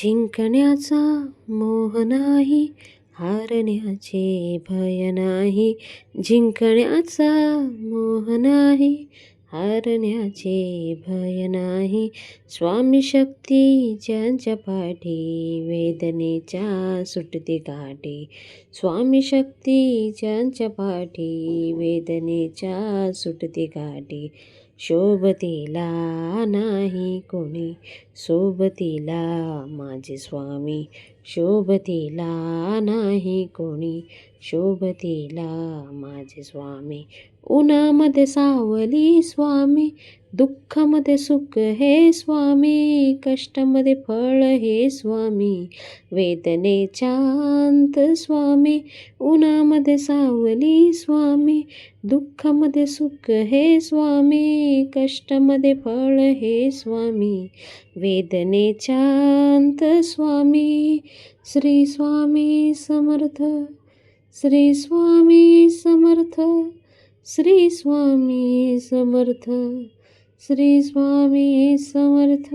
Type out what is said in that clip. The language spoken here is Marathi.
जिंकण्याचा मोह नाही, हारण्याचे भय नाही. जिंकण्याचा मोह नाही, हारण्याचे भय नाही. स्वामी शक्ती ज्यांच्या पाठी, वेदनेच्या सुटते काठी. स्वामी शक्ती ज्यांच्या पाठी, वेदनेच्या सुटते काठी. शोभतीला नाही कोणी, सोबतीला माझे स्वामी. शोभतीला नाही कोणी, शोभतीला माझे स्वामी. उन्हामध्ये सावली स्वामी, दुःखामध्ये सुख हे स्वामी. कष्टामध्ये फळ हे स्वामी, वेदनेच्या अंत स्वामी. उन्हामध्ये सावली स्वामी, दुःखामध्ये सुख हे स्वामी. कष्टामध्ये फळ हे स्वामी, वेदनेच्या अंत स्वामी. श्री स्वामी समर्थ, श्री स्वामी समर्थ, श्री स्वामी समर्थ, श्री स्वामी समर्थ.